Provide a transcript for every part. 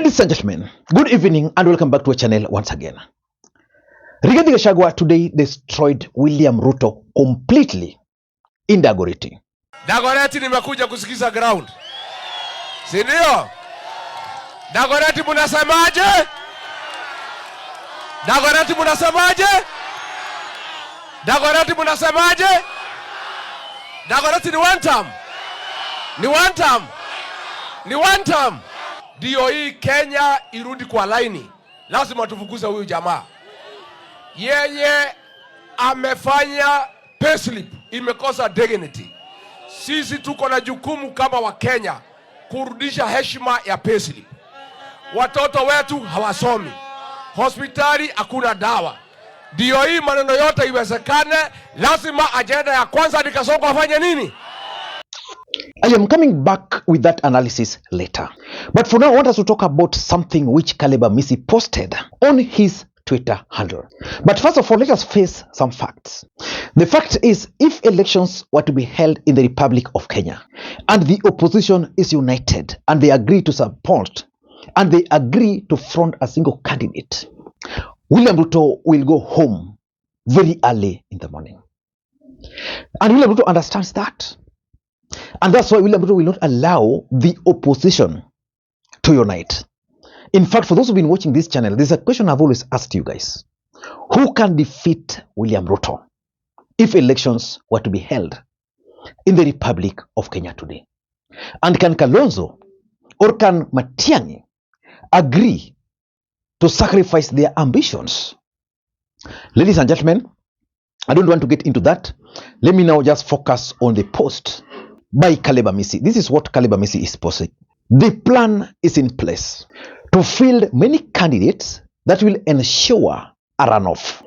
Ladies and gentlemen, good evening and welcome back to our channel once again. Rigathi Gachagua today destroyed William Ruto completely in Dagoretti. Dagoretti nimekuja kusikiza ground. Si ndio? Dagoretti munasemaje? Dagoretti munasemaje? Dagoretti munasemaje? Dagoretti ni one term. Ni one term. Ni one term. Ndio hii Kenya irudi kwa laini. Lazima tufukuze huyu jamaa. Yeye amefanya payslip imekosa dignity. Sisi tuko na jukumu kama wa Kenya kurudisha heshima ya payslip. Watoto wetu hawasomi. Hospitali hakuna dawa. Ndio hii maneno yote iwezekane, lazima ajenda ya kwanza nikasonga afanye nini? I am coming back with that analysis later. But for now, I want us to talk about something which Caleb Amisi posted on his Twitter handle. But first of all, let us face some facts. The fact is, if elections were to be held in the Republic of Kenya, and the opposition is united, and they agree to support, and they agree to front a single candidate, William Ruto will go home very early in the morning. And William Ruto understands that. And that's why William Ruto will not allow the opposition to unite. In fact, for those who've been watching this channel, there's a question I've always asked you guys. Who can defeat William Ruto if elections were to be held in the Republic of Kenya today? And can Kalonzo or can Matiang'i agree to sacrifice their ambitions? Ladies and gentlemen, I don't want to get into that. Let me now just focus on the post by Caleb Amisi. This is what Caleb Amisi is posting. The plan is in place to field many candidates that will ensure a runoff,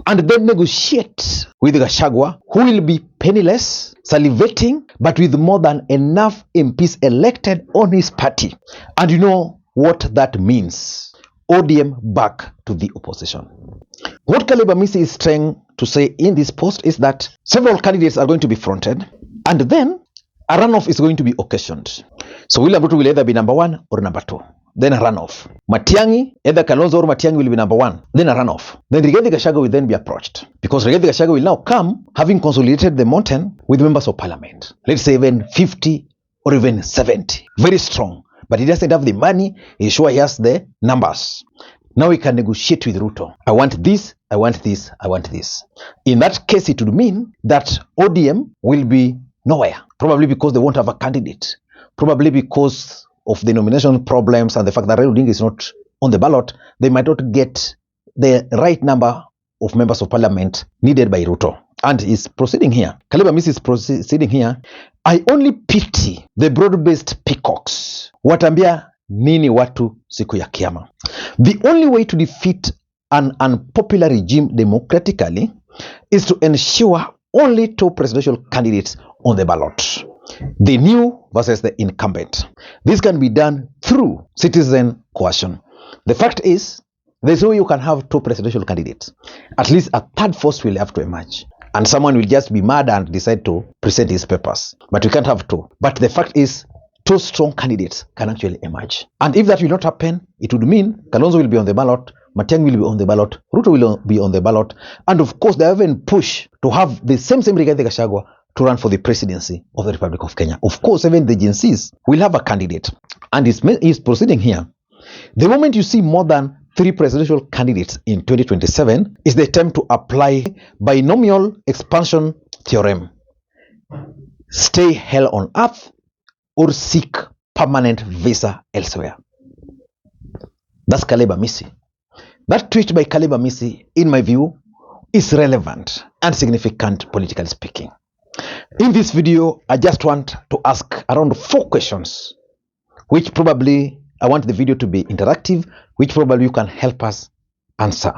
and then negotiate with Gachagua, who will be penniless, salivating, but with more than enough MPs elected on his party. And you know what that means. ODM back to the opposition. What Caleb Amisi is trying to say in this post is that several candidates are going to be fronted, and then a runoff is going to be occasioned. So William Ruto will either be number one or number two, then a runoff. Matiang'i, either Kalonzo or Matiang'i will be number one, then a runoff. Then Rigathi Gachagua will then be approached, because Rigathi Gachagua will now come having consolidated the mountain with members of parliament. Let's say even 50 or even 70. Very strong. But he doesn't have the money. He's sure he has the numbers. Now he can negotiate with Ruto. I want this, I want this, I want this. In that case, it would mean that ODM will be nowhere. Probably because they won't have a candidate. Probably because of the nomination problems and the fact that Raila Odinga is not on the ballot, they might not get the right number of members of parliament needed by Ruto. And he's proceeding here. Caleb Amisi is proceeding here. I only pity the broad-based peacocks. Watambia nini watu siku ya kiyama. The only way to defeat an unpopular regime democratically is to ensure only two presidential candidates on the ballot. The new versus the incumbent. This can be done through citizen coercion. The fact is, there's no way you can have two presidential candidates. At least a third force will have to emerge. And someone will just be mad and decide to present his papers. But we can't have two. But the fact is, two strong candidates can actually emerge. And if that will not happen, it would mean Kalonzo will be on the ballot, Matiang'i will be on the ballot, Ruto will be on the ballot, and of course they even push to have the same Rigathi Gachagua to run for the presidency of the Republic of Kenya. Of course, even the Gen Zs will have a candidate. And he's proceeding here. The moment you see more than 3 presidential candidates in 2027 is the time to apply binomial expansion theorem. Stay hell on earth or seek permanent visa elsewhere. That's Caleb Amisi. That tweet by Caleb Amisi, in my view, is relevant and significant politically speaking. In this video, I just want to ask around 4 questions, which probably I want the video to be interactive, which probably you can help us answer.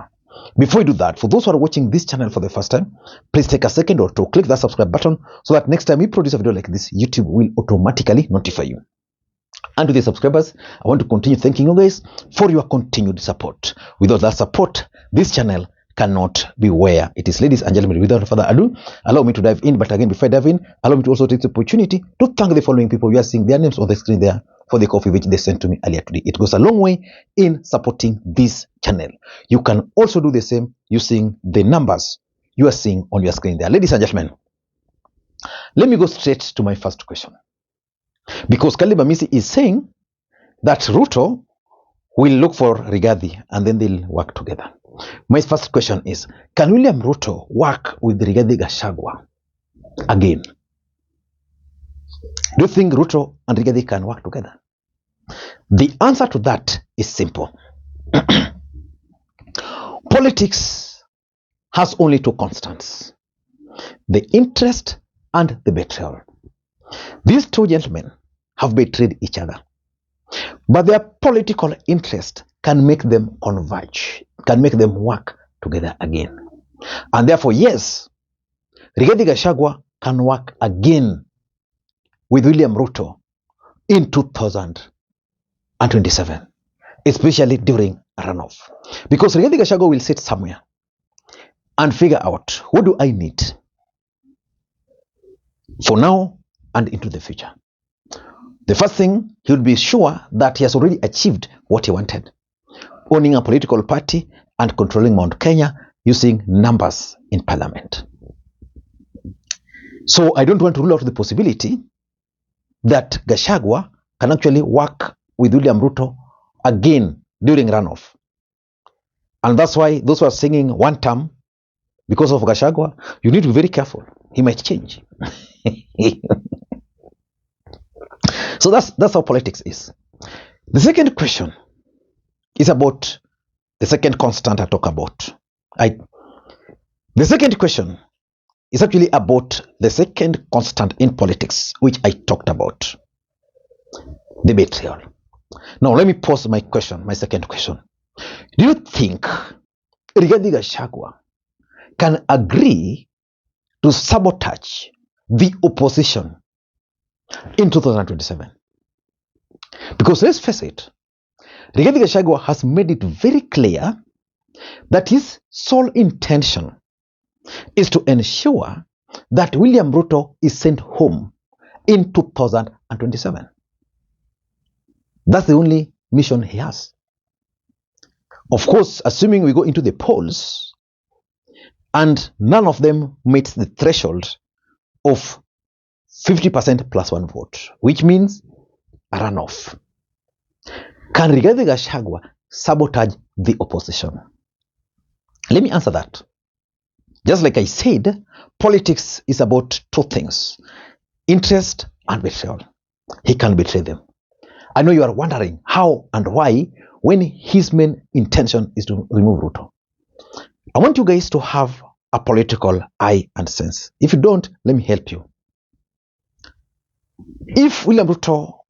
Before we do that, for those who are watching this channel for the first time, please take a second or two, click that subscribe button so that next time we produce a video like this, YouTube will automatically notify you. And to the subscribers, I want to continue thanking you guys for your continued support. Without that support, this channel cannot be where it is. Ladies and gentlemen, without further ado, allow me to dive in. But again, before I dive in, allow me to also take the opportunity to thank the following people. You are seeing their names on the screen there for the coffee which they sent to me earlier today. It goes a long way in supporting this channel. You can also do the same using the numbers you are seeing on your screen there. Ladies and gentlemen, let me go straight to my first question. Because Caleb Amisi is saying that Ruto will look for Rigathi and then they'll work together. My first question is, can William Ruto work with Rigathi Gachagua again? Do you think Ruto and Rigathi can work together? The answer to that is simple. Politics has only two constants: the interest and the betrayal. These two gentlemen have betrayed each other, but their political interest can make them converge, can make them work together again. And therefore, yes, Rigathi Gachagua can work again with William Ruto in 2027, especially during a runoff. Because Rigathi Gachagua will sit somewhere and figure out, what do I need for now and into the future? The first thing, he would be sure that he has already achieved what he wanted: owning a political party and controlling Mount Kenya using numbers in parliament. So I don't want to rule out the possibility that Gachagua can actually work with William Ruto again during runoff. And that's why those who are singing one term because of Gachagua, you need to be very careful. He might change. So that's how politics is. The second question is about the second constant I talk about. The second question is actually about the second constant in politics, which I talked about: the betrayal. Now, let me pose my second question. Do you think Rigathi Gachagua can agree to sabotage the opposition in 2027? Because let's face it, Rigathi Gachagua has made it very clear that his sole intention is to ensure that William Ruto is sent home in 2027. That's the only mission he has. Of course, assuming we go into the polls and none of them meets the threshold of 50% plus one vote, which means a runoff. Can Rigathi Gachagua sabotage the opposition? Let me answer that. Just like I said, politics is about two things: interest and betrayal. He can betray them. I know you are wondering how and why, when his main intention is to remove Ruto. I want you guys to have a political eye and sense. If you don't, let me help you. If William Ruto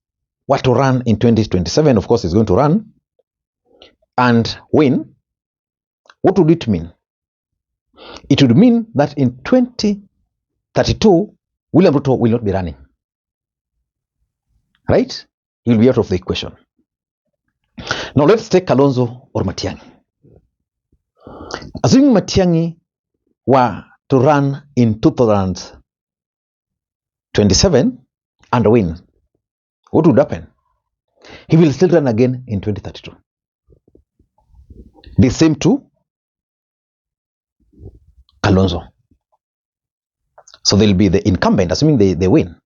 were to run in 2027, of course he's going to run and win, what would it mean? It would mean that in 2032, William Ruto will not be running. Right? He will be out of the equation. Now let's take Kalonzo or Matiang'i. Assuming Matiang'i were to run in 2027 and win, what would happen? He will still run again in 2032. The same to Kalonzo. So they'll be the incumbent, assuming they win.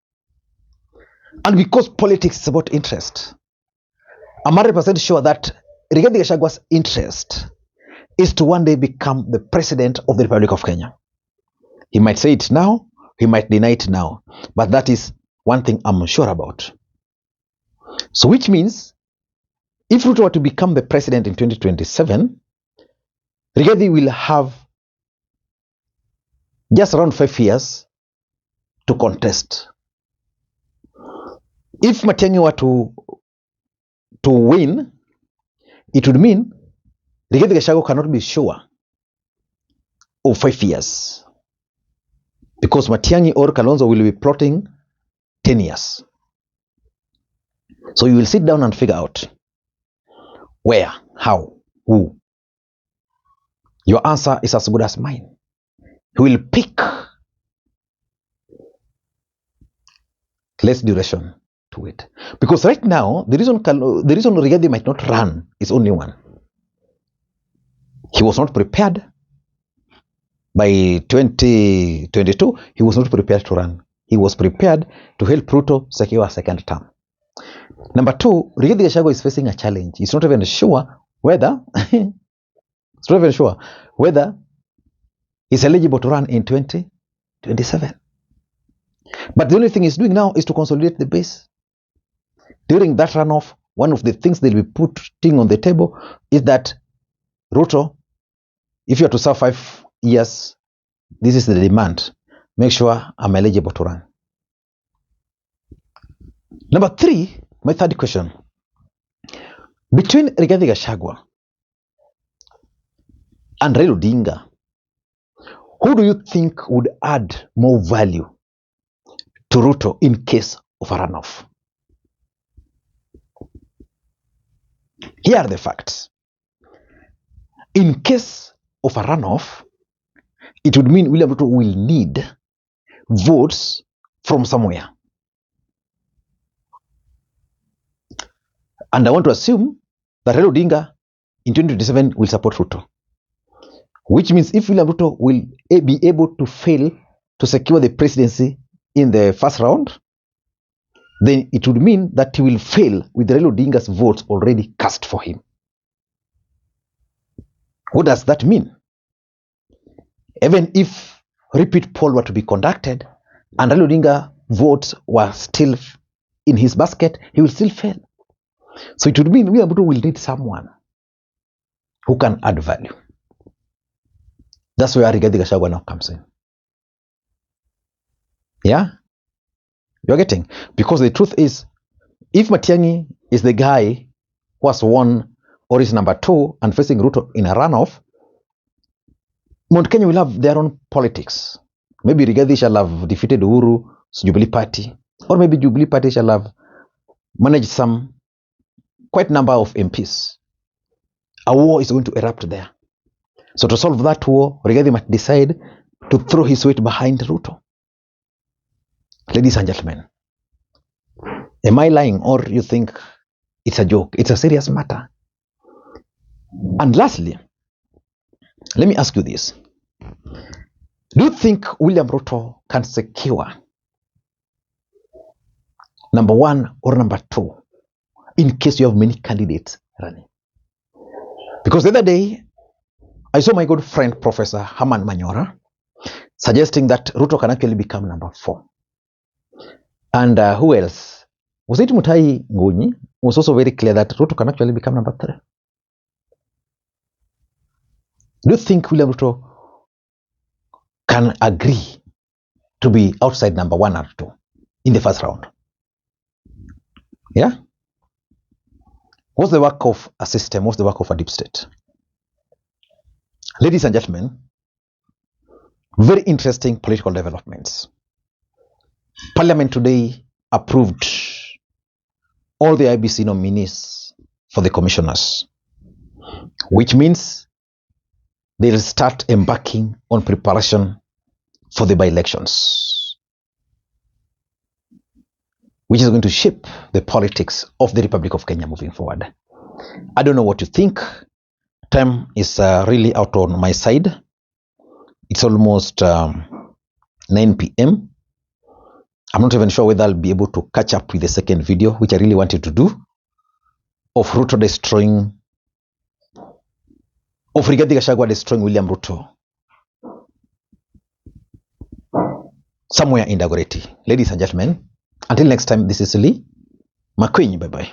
And because politics is about interest, I'm 100% sure that Rigathi Gachagua's interest is to one day become the president of the Republic of Kenya. He might say it now, he might deny it now, but that is one thing I'm sure about. So which means, if Ruto were to become the president in 2027, Rigathi will have just around 5 years to contest. If Matiang'i were to win, it would mean Rigathi Gachagua cannot be sure of 5 years, because Matiang'i or Kalonzo will be plotting 10 years. So you will sit down and figure out where, how, who. Your answer is as good as mine. He will pick less duration to wait. Because right now, the reason Rigathi might not run is only one. He was not prepared. By 2022, he was not prepared to run. He was prepared to help Ruto secure a second term. Number two, Rigathi Gachagua is facing a challenge. He's not even sure whether he's eligible to run in 2027. But the only thing he's doing now is to consolidate the base. During that runoff, one of the things they'll be putting on the table is that Ruto, if you are to serve 5 years, this is the demand. Make sure I'm eligible to run. Number three, my third question. Between Rigathi Gachagua and Raila Odinga, who do you think would add more value to Ruto in case of a runoff? Here are the facts. In case of a runoff, it would mean William Ruto will need votes from somewhere. And I want to assume that Raila Odinga in 2027 will support Ruto. Which means if William Ruto will be able to fail to secure the presidency in the first round, then it would mean that he will fail with Raila Odinga's votes already cast for him. What does that mean? Even if repeat poll were to be conducted and Raila Odinga votes were still in his basket, he will still fail. So it would mean William Ruto will need someone who can add value. That's where Rigathi Gachagua now comes in. Yeah? You're getting? Because the truth is, if Matiang'i is the guy who has won or is number 2 and facing Ruto in a runoff, Mount Kenya will have their own politics. Maybe Rigathi shall have defeated Uhuru's Jubilee Party, or maybe Jubilee Party shall have managed some quite number of MPs. A war is going to erupt there. So to solve that war, Rigathi might decide to throw his weight behind Ruto. Ladies and gentlemen, am I lying or you think it's a joke? It's a serious matter. And lastly, let me ask you this. Do you think William Ruto can secure number 1 or number 2 in case you have many candidates running? Because the other day, I saw my good friend Professor Herman Manyora suggesting that Ruto can actually become number 4. And who else? Was it Mutai Ngunyi? Was also very clear that Ruto can actually become number 3. Do you think William Ruto can agree to be outside number 1 or 2 in the first round? Yeah? What's the work of a system? What's the work of a deep state? Ladies and gentlemen, very interesting political developments. Parliament today approved all the IBC nominees for the commissioners, which means they'll start embarking on preparation for the by-elections, which is going to shape the politics of the Republic of Kenya moving forward. I don't know what you think. Time is really out on my side. It's almost 9 p.m. I'm not even sure whether I'll be able to catch up with the second video, which I really wanted to do, of Ruto destroying, of Rigathi Gachagua destroying William Ruto somewhere in Dagoretti. Ladies and gentlemen, until next time, this is Lee Makwiny. Bye-bye.